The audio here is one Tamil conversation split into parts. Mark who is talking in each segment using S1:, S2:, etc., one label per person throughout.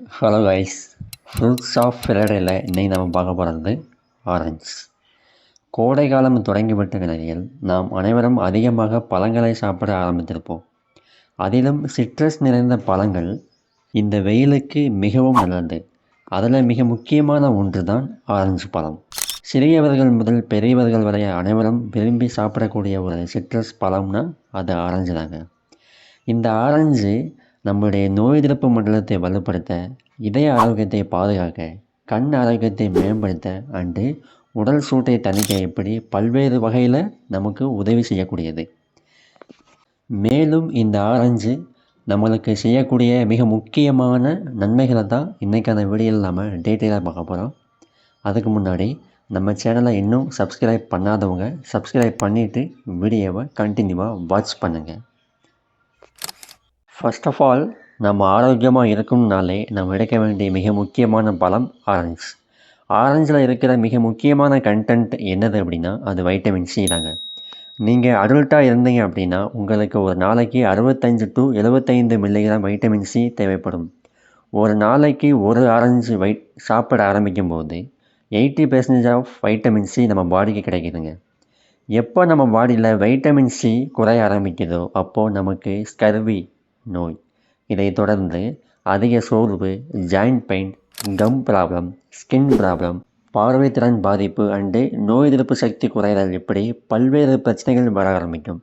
S1: ஹலோ கைஸ், ஃப்ரூட்ஸ் ஆஃப் ஃப்ரைடேயில் இன்றைக்கி நம்ம பார்க்க போகிறது ஆரஞ்சு. கோடை காலம் தொடங்கிவிட்ட நிலையில் நாம் அனைவரும் அதிகமாக பழங்களை சாப்பிட ஆரம்பித்திருப்போம். அதிலும் சிட்ரஸ் நிறைந்த பழங்கள் இந்த வெயிலுக்கு மிகவும் நல்லது. அதில் மிக முக்கியமான ஒன்று தான் ஆரஞ்சு பழம். சிறியவர்கள் முதல் பெரியவர்கள் வரை அனைவரும் விரும்பி சாப்பிடக்கூடிய ஒரு சிட்ரஸ் பழம்னா அது ஆரஞ்சு தாங்க. இந்த ஆரஞ்சு நம்முடைய நோய் எதிர்ப்பு மண்டலத்தை வலுப்படுத்த, இதய ஆரோக்கியத்தை பாதுகாக்க, கண் ஆரோக்கியத்தை மேம்படுத்த அண்டு உடல் சூட்டை தணிக்க இப்படி பல்வேறு வகையில் நமக்கு உதவி செய்யக்கூடியது. மேலும் இந்த ஆரஞ்சு நம்மளுக்கு செய்யக்கூடிய மிக முக்கியமான நன்மைகளை தான் இன்றைக்கான வீடியோவில் நம்ம டீட்டெயிலாக பார்க்க போகிறோம். அதுக்கு முன்னாடி நம்ம சேனலை இன்னும் சப்ஸ்கிரைப் பண்ணாதவங்க சப்ஸ்கிரைப் பண்ணிவிட்டு வீடியோவை கண்டினியூவாக வாட்ச் பண்ணுங்கள். ஃபர்ஸ்ட் ஆஃப் ஆல், நம்ம ஆரோக்கியமாக இருக்கணும்னாலே நம்ம எடுக்க வேண்டிய மிக முக்கியமான பழம் ஆரஞ்சு. ஆரஞ்சில் இருக்கிற மிக முக்கியமான கண்டென்ட் என்னது அப்படின்னா அது வைட்டமின் சி தாங்க. நீங்கள் அடல்ட்டாக இருந்தீங்க அப்படின்னா உங்களுக்கு ஒரு நாளைக்கு 65 to 75 மில்லிகிராம் வைட்டமின் சி தேவைப்படும். ஒரு நாளைக்கு ஒரு ஆரஞ்சு சாப்பிட ஆரம்பிக்கும் போது 80% ஆஃப் வைட்டமின் சி நம்ம பாடிக்கு கிடைக்குதுங்க. எப்போ நம்ம பாடியில் வைட்டமின் சி குறைய ஆரம்பிக்குதோ அப்போது நமக்கு ஸ்கர்வி நோய், இதை தொடர்ந்து அதிக சோர்வு, joint pain, gum problem, skin problem, பார்வைத்திறன் பாதிப்பு அண்டு நோய் எதிர்ப்பு சக்தி குறைதல் இப்படி பல்வேறு பிரச்சனைகள் வர ஆரம்பிக்கும்.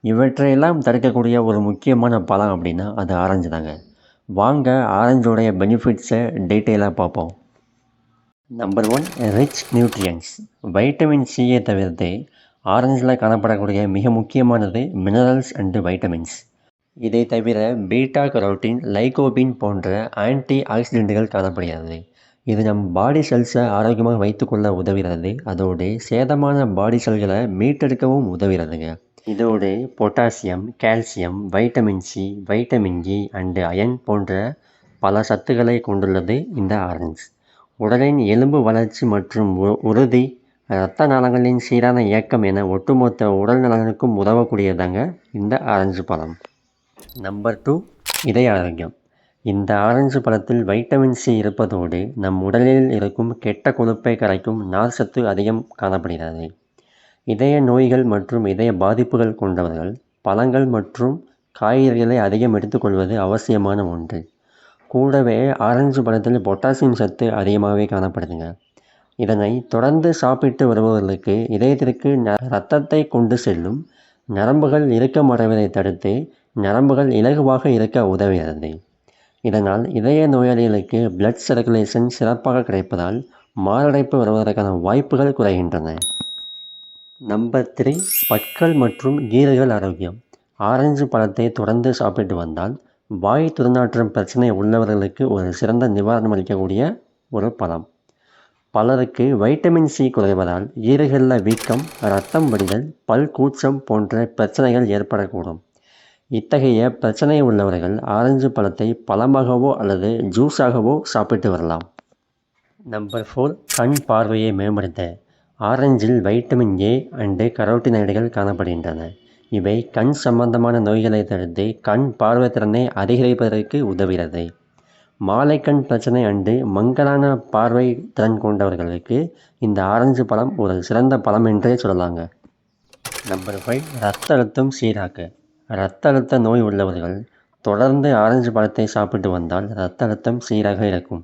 S1: இவற்றையெல்லாம் தடுக்கக்கூடிய ஒரு முக்கியமான பழம் அப்படின்னா அது ஆரஞ்சு தாங்க. வாங்க ஆரஞ்சோடைய பெனிஃபிட்ஸை டீட்டெயிலாக பார்ப்போம். Number 1, rich nutrients. வைட்டமின் சியை தவிர்த்து ஆரஞ்சில் காணப்படக்கூடிய மிக முக்கியமானது மினரல்ஸ் அண்டு வைட்டமின்ஸ். இதை தவிர பீட்டா கரோட்டின், லைகோபின் போன்ற ஆன்டி ஆக்சிடென்ட்டுகள் காணப்படுகிறது. இது நம் பாடி செல்ஸை ஆரோக்கியமாக வைத்துக்கொள்ள உதவுகிறது. அதோடு சேதமான பாடி செல்களை மீட்டெடுக்கவும் உதவுகிறதுங்க. இதோடு potassium, calcium, vitamin C, vitamin E and iron போன்ற பல சத்துக்களை கொண்டுள்ளது இந்த ஆரஞ்சு. உடலின் எலும்பு வளர்ச்சி மற்றும் உறுதி, இரத்த நாளங்களின் சீரான இயக்கம் என ஒட்டுமொத்த உடல் நலனுக்கும் உதவக்கூடியதாங்க இந்த ஆரஞ்சு பழம். நம்பர் 2, இதய ஆரோக்கியம். இந்த ஆரஞ்சு பழத்தில் வைட்டமின் சி இருப்பதோடு நம் உடலில் இருக்கும் கெட்ட கொழுப்பை கரைக்கும் நார் சத்து அதிகம் காணப்படுகிறது. இதய நோய்கள் மற்றும் இதய பாதிப்புகள் கொண்டவர்கள் பழங்கள் மற்றும் காய்கறிகளை அதிகம் எடுத்துக்கொள்வது அவசியமான ஒன்று. கூடவே ஆரஞ்சு பழத்தில் பொட்டாசியம் சத்து அதிகமாகவே காணப்படுதுங்க. இதனை தொடர்ந்து சாப்பிட்டு வருபவர்களுக்கு இதயத்திற்கு இரத்தத்தை கொண்டு செல்லும் நரம்புகள் இறுக்கமடைவதை தடுத்து நரம்புகள் இலகுவாக இருக்க உதவுகிறது. இதனால் இதய நோயாளிகளுக்கு பிளட் சர்க்குலேஷன் சிறப்பாக கிடைப்பதால் மாரடைப்பு வருவதற்கான வாய்ப்புகள் குறைகின்றன. நம்பர் 3, பற்கள் மற்றும் ஈறுகள் ஆரோக்கியம். ஆரஞ்சு பழத்தை தொடர்ந்து சாப்பிட்டு வந்தால் வாய் துர்நாற்றம் பிரச்சனை உள்ளவர்களுக்கு ஒரு சிறந்த நிவாரணம் அளிக்கக்கூடிய ஒரு பழம். பலருக்கு வைட்டமின் சி குறைவதால் ஈறுகளில் வீக்கம், இரத்தம் வடிதல், பல் கூச்சம் போன்ற பிரச்சனைகள் ஏற்படக்கூடும். இத்தகைய பிரச்சனை உள்ளவர்கள் ஆரஞ்சு பழத்தை பழமாகவோ அல்லது ஜூஸாகவோ சாப்பிட்டு வரலாம். நம்பர் 4, கண் பார்வையை மேம்படுத்த. ஆரஞ்சில் வைட்டமின் ஏ அண்டு கரோட்டினாய்டுகள் காணப்படுகின்றன. இவை கண் சம்பந்தமான நோய்களை தடுத்து கண் பார்வைத்திறனை அதிகரிப்பதற்கு உதவுகிறது. மாலைக்கண் பிரச்சனை அண்டு மங்கலான பார்வை திறன் கொண்டவர்களுக்கு இந்த ஆரஞ்சு பழம் ஒரு சிறந்த பழம் என்றே சொல்லலாங்க. நம்பர் 5, இரத்த அழுத்தம் சீராக்க. இரத்த அழுத்த நோய் உள்ளவர்கள் தொடர்ந்து ஆரஞ்சு பழத்தை சாப்பிட்டு வந்தால் இரத்த அழுத்தம் சீராக இருக்கும்.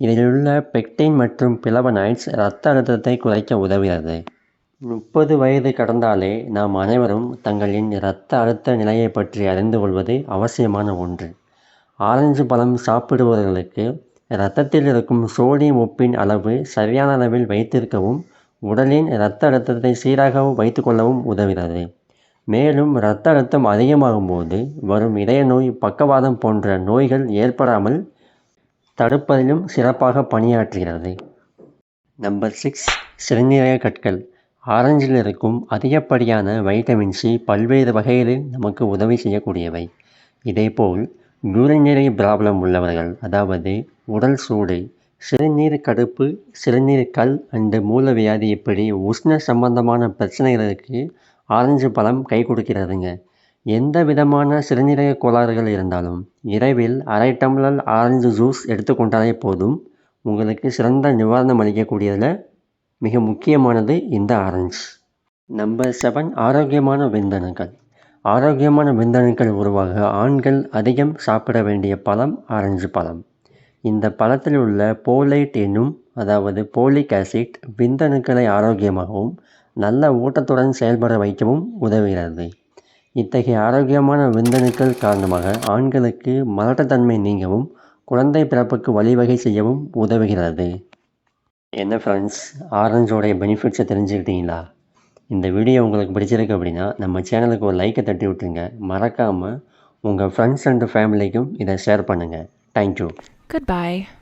S1: இதில் உள்ள பெக்டின் மற்றும் பிளவனாய்ட்ஸ் இரத்த அழுத்தத்தை குறைக்க உதவுகிறது. 30 வயது கடந்தாலே நாம் அனைவரும் தங்களின் இரத்த அழுத்த நிலையை பற்றி அறிந்து கொள்வது அவசியமான ஒன்று. ஆரஞ்சு பழம் சாப்பிடுபவர்களுக்கு இரத்தத்தில் இருக்கும் சோடியம் உப்பின் அளவு சரியான அளவில் வைத்திருக்கவும் உடலின் இரத்த அழுத்தத்தை சீராக வைத்துக்கொள்ளவும் உதவுகிறது. மேலும் இரத்த அழுத்தம் அதிகமாகும் போது வரும் இதய நோய், பக்கவாதம் போன்ற நோய்கள் ஏற்படாமல் தடுப்பதிலும் சிறப்பாக பணியாற்றுகிறது. நம்பர் 6, சிறுநீரக கற்கள். ஆரஞ்சில் இருக்கும் அதிகப்படியான வைட்டமின் சி பல்வேறு வகைகளில் நமக்கு உதவி செய்யக்கூடியவை. இதேபோல் யூரினரி ப்ராப்ளம் உள்ளவர்கள், அதாவது உடல் சூடு, சிறுநீர் கடுப்பு, சிறுநீர் கல் அண்டு மூலவியாதி இப்படி உஷ்ண சம்பந்தமான பிரச்சனைகளுக்கு ஆரஞ்சு பழம் கை கொடுக்கிறதுங்க. எந்த விதமான சிறுநீரக கோளாறுகள் இருந்தாலும் இரவில் அரை டம்ளர் ஆரஞ்சு ஜூஸ் எடுத்துக்கொண்டாலே போதும். உங்களுக்கு சிறந்த நிவாரணம் அளிக்கக்கூடியதில் மிக முக்கியமானது இந்த ஆரஞ்சு. நம்பர் 7, ஆரோக்கியமான விந்தணுக்கள். ஆரோக்கியமான விந்தணுக்கள் உருவாக ஆண்கள் அதிகம் சாப்பிட வேண்டிய பழம் ஆரஞ்சு பழம். இந்த பழத்தில் உள்ள போலேட் அதாவது போலிக் ஆசிட் விந்தணுக்களை ஆரோக்கியமாகவும் நல்ல ஊட்டத்துடன் செயல்பட வைக்கவும் உதவுகிறது. இத்தகைய ஆரோக்கியமான விந்தணுக்கள் காரணமாக ஆண்களுக்கு மலட்டுத்தன்மை நீங்கவும் குழந்தை பிறப்புக்கு வழிவகை செய்யவும் உதவுகிறது. என்ன ஃப்ரெண்ட்ஸ், ஆரஞ்சோடைய பெனிஃபிட்ஸை தெரிஞ்சுக்கிட்டீங்களா? இந்த வீடியோ உங்களுக்கு பிடிச்சிருக்கு அப்படின்னா நம்ம சேனலுக்கு ஒரு லைக்கை தட்டி விட்டுருங்க. மறக்காமல் உங்கள் ஃப்ரெண்ட்ஸ் அண்ட் ஃபேமிலிக்கும் இதை ஷேர் பண்ணுங்கள். தேங்க்யூ.
S2: Goodbye.